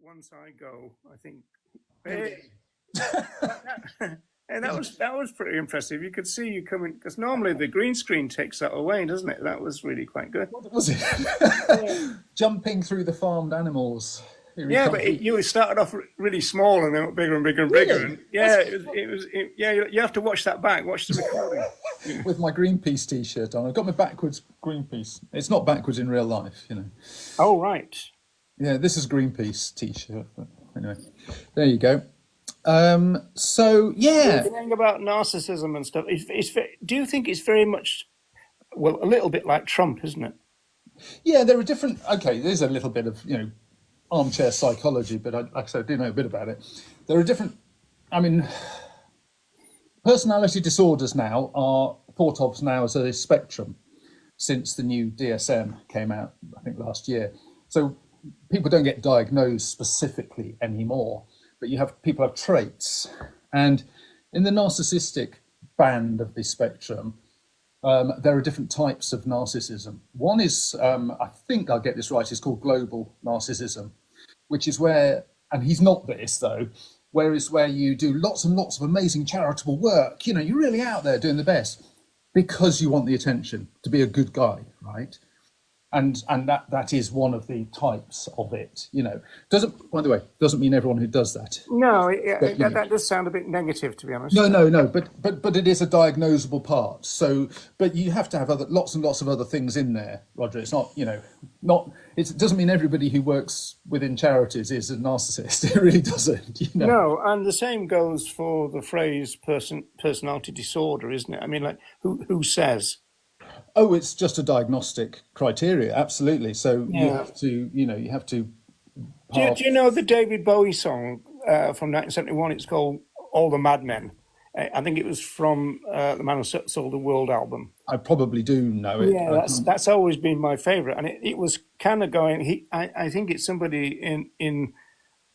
once I go, I think. And that was pretty impressive. You could see you coming, because normally the green screen takes that away, doesn't it? That was really quite good. What was it? Jumping through the farmed animals. Yeah, but you started off really small and then got bigger and bigger and bigger. Really? And yeah, you have to watch that back. Watch the recording. With my Greenpeace T-shirt on, I've got my backwards Greenpeace. It's not backwards in real life, you know. Oh right. Yeah, this is Greenpeace T-shirt. But anyway, there you go. So yeah, The thing about narcissism and stuff. Do you think it's very much, well, a little bit like Trump, isn't it? yeah, there are different. Okay, there's a little bit of armchair psychology, but like I said, I do know a bit about it. There are different. I mean, personality disorders now are thought of now as a spectrum since the new DSM came out, I think last year. So people don't get diagnosed specifically anymore, but people have traits. And in the narcissistic band of the spectrum, there are different types of narcissism. One is, I think I'll get this right, it's called global narcissism, which is where, and he's not this though, where you do lots and lots of amazing charitable work. You know, you're really out there doing the best because you want the attention, to be a good guy, right? And that is one of the types of it, you know. By the way, doesn't mean everyone who does that. No, that does sound a bit negative, to be honest. No, but it is a diagnosable part. So, but you have to have lots and lots of other things in there, Roger. It's not, it doesn't mean everybody who works within charities is a narcissist. It really doesn't, you know. No, and the same goes for the phrase personality disorder, isn't it? I mean, like, who says? Oh, it's just a diagnostic criteria, absolutely. So you have to. Do you know the David Bowie song from 1971? It's called "All the Madmen." I think it was from the Man Who Sold the World album. I probably do know it. Yeah, that's always been my favourite, and it was kind of going. I think it's somebody in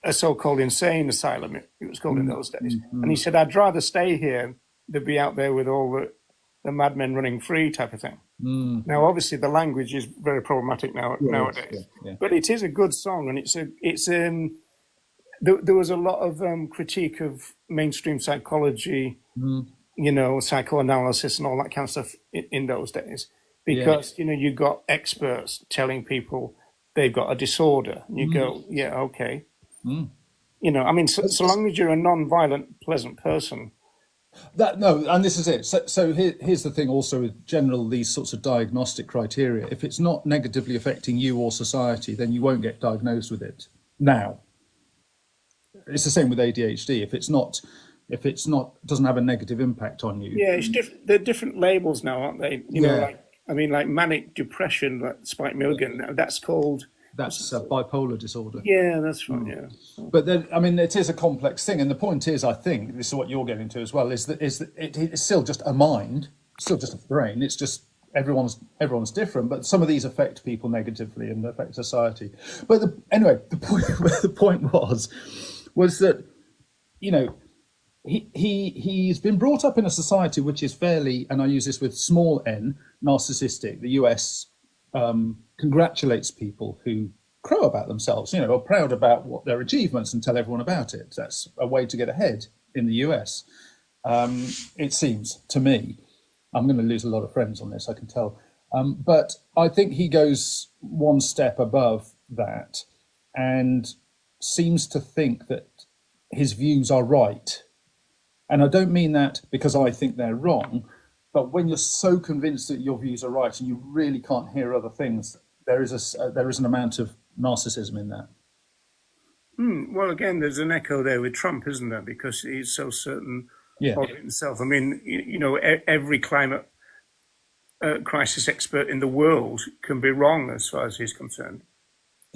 a so-called insane asylum. It was called in those days, and he said, "I'd rather stay here than be out there with all the madmen running free," type of thing. Now, obviously, the language is very problematic nowadays, but it is a good song, and there was a lot of critique of mainstream psychology, psychoanalysis and all that kind of stuff in those days, because you got experts telling people they've got a disorder, and you go, yeah, okay, I mean, so long as you're a non-violent, pleasant person. And this is it. So here's the thing also with these sorts of diagnostic criteria. If it's not negatively affecting you or society, then you won't get diagnosed with it. Now, it's the same with ADHD. If it's not doesn't have a negative impact on you. Yeah, it's different. They're different labels now, aren't they? Like manic depression, like Spike Milligan. That's called. That's a bipolar disorder. Yeah, that's right. Yeah, but then, I mean, it is a complex thing, and the point is, I think this is what you're getting to as well. Is that it's still just a mind, still just a brain. It's just everyone's different, but some of these affect people negatively and affect society. But the point was that he's been brought up in a society which is fairly, and I use this with small n, narcissistic. The US congratulates people who crow about themselves, are proud about their achievements and tell everyone about it. That's a way to get ahead in the US. It seems to me. I'm going to lose a lot of friends on this, I can tell. But I think he goes one step above that and seems to think that his views are right. And I don't mean that because I think they're wrong, but when you're so convinced that your views are right and you really can't hear other things, there is an amount of narcissism in that. Well, again, there's an echo there with Trump, isn't there? Because he's so certain of himself. I mean, every climate crisis expert in the world can be wrong as far as he's concerned.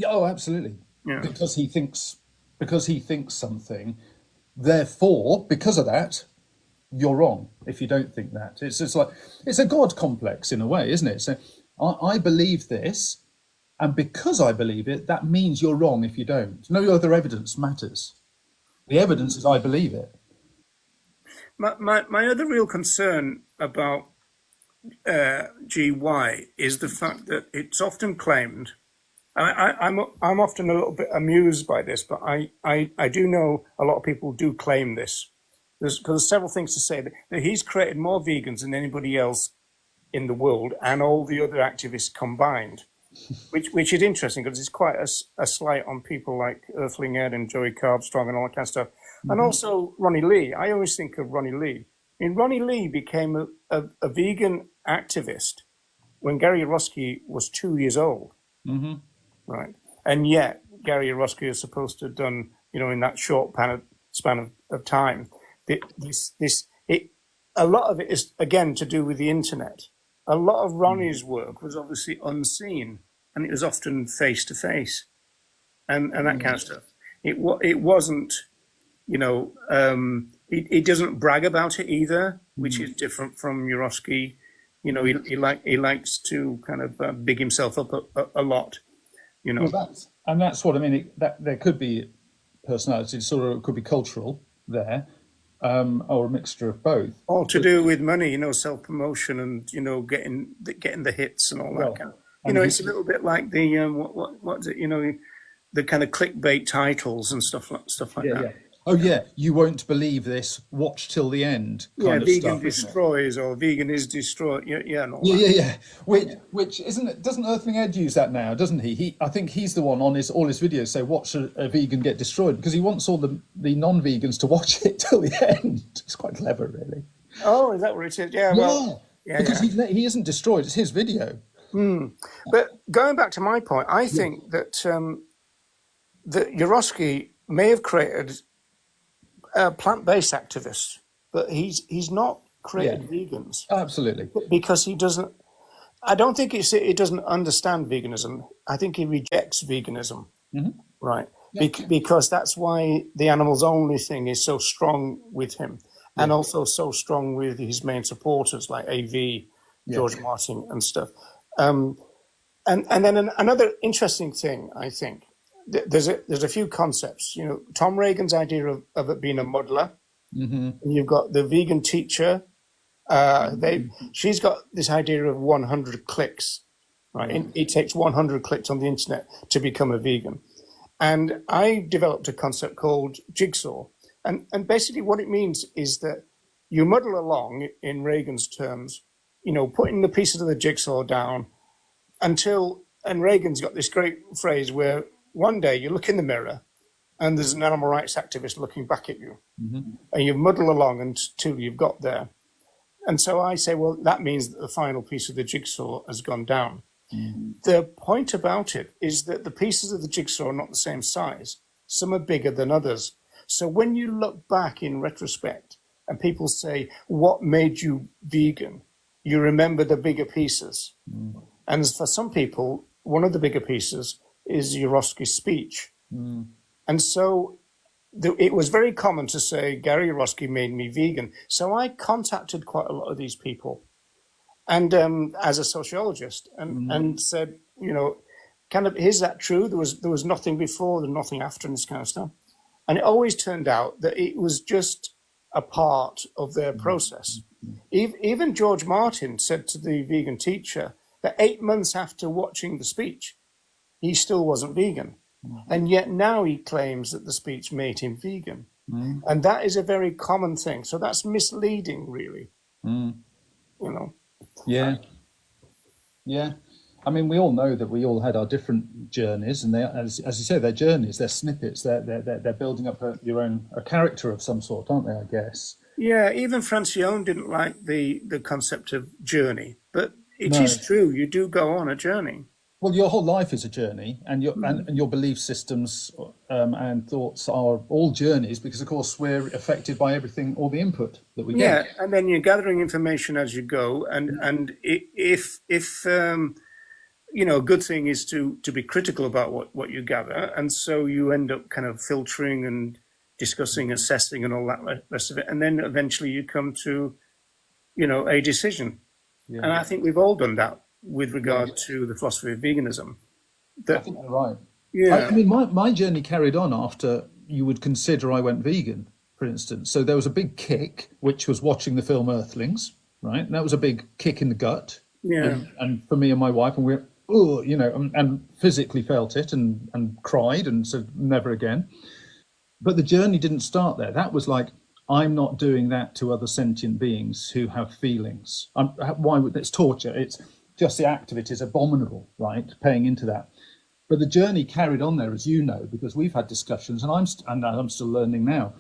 Oh, absolutely. Yeah. Because he thinks something. Therefore, because of that, you're wrong if you don't think that. It's a God complex in a way, isn't it? So I believe this, and because I believe it, that means you're wrong if you don't. No other evidence matters. The evidence is I believe it. My other real concern about GY is the fact that it's often claimed I'm often a little bit amused by this, but I do know a lot of people do claim this. Because there's several things to say that he's created more vegans than anybody else in the world and all the other activists combined, which is interesting because it's quite a slight on people like Earthling Ed and Joey Carbstrong and all that kind of stuff. Mm-hmm. And also Ronnie Lee. I always think of Ronnie Lee. I mean, Ronnie Lee became a vegan activist when Gary Yourofsky was 2 years old. Mm-hmm. Right. And yet Gary Yourofsky is supposed to have done, in that short span of time, a lot of it is, again, to do with the internet. A lot of Ronnie's work was obviously unseen, and it was often face to face, and that kind of stuff. It wasn't, he doesn't brag about it either, which is different from Yourofsky. He likes to kind of big himself up a lot. Well, that's what I mean. That there could be personality, sort of, it could be cultural there. Or a mixture of both. All to do with money, self promotion, and getting the hits and all that kind of. It's a little bit like the what's it? The kind of clickbait titles and stuff like that. Yeah. Oh yeah, you won't believe this. Watch till the end. Kind of vegan stuff, destroys or vegan is destroyed. And all that. Yeah. Which isn't it? Doesn't Earthling Ed use that now? Doesn't he? I think he's the one on all his videos say watch a vegan get destroyed because he wants all the non-vegans to watch it till the end. It's quite clever, really. Oh, is that what it is? Yeah. Well, because he isn't destroyed. It's his video. But going back to my point, I think that Yourofsky may have created plant-based activists, but he's not created vegans. Absolutely, because he doesn't. I don't think he doesn't understand veganism. I think he rejects veganism, right? Because that's why the animals only thing is so strong with him, and also so strong with his main supporters like AV, George Martin, and stuff. And then another interesting thing, I think. There's a few concepts. Tom Reagan's idea of it being a muddler. Mm-hmm. And you've got the vegan teacher. She's got this idea of 100 clicks, right? Mm-hmm. It takes 100 clicks on the internet to become a vegan. And I developed a concept called jigsaw. And basically what it means is that you muddle along, in Reagan's terms, putting the pieces of the jigsaw down and Reagan's got this great phrase where one day you look in the mirror and there's an animal rights activist looking back at you, and you muddle along until you've got there. And so I say, well, that means that the final piece of the jigsaw has gone down. Mm-hmm. The point about it is that the pieces of the jigsaw are not the same size. Some are bigger than others. So when you look back in retrospect and people say, what made you vegan? You remember the bigger pieces. Mm. And for some people, one of the bigger pieces is Yourofsky's speech. Mm. And so it was very common to say, Gary Yourofsky made me vegan. So I contacted quite a lot of these people and as a sociologist and said, kind of, is that true? There was nothing before and nothing after and this kind of stuff. And it always turned out that it was just a part of their process. Even George Martin said to the vegan teacher that 8 months after watching the speech, he still wasn't vegan. And yet now he claims that the speech made him vegan. And that is a very common thing. So that's misleading, really. Yeah. Yeah. I mean, we all know that we all had our different journeys, and they, as you say, they're journeys, they're snippets, they're building up a character of some sort, aren't they, I guess? Yeah, even Francione didn't like the concept of journey, but it is true, you do go on a journey. Well, your whole life is a journey, and your belief systems and thoughts are all journeys, because, of course, we're affected by everything, all the input that we get. Yeah, and then you're gathering information as you go, and if a good thing is to be critical about what you gather, and so you end up kind of filtering and discussing, assessing, and all that rest of it, and then eventually you come to, a decision. Yeah. And I think we've all done that with regard to the philosophy of veganism. I think you're right. Yeah. I mean, my journey carried on after you would consider I went vegan, for instance. So there was a big kick, which was watching the film Earthlings, right? And that was a big kick in the gut. Yeah. And for me and my wife, and oh, and physically felt it and cried and said never again. But the journey didn't start there. That was like, I'm not doing that to other sentient beings who have feelings. Why would it's torture? It's just the act of it is abominable, right? Paying into that. But the journey carried on there, as you know, because we've had discussions, and I'm still learning now,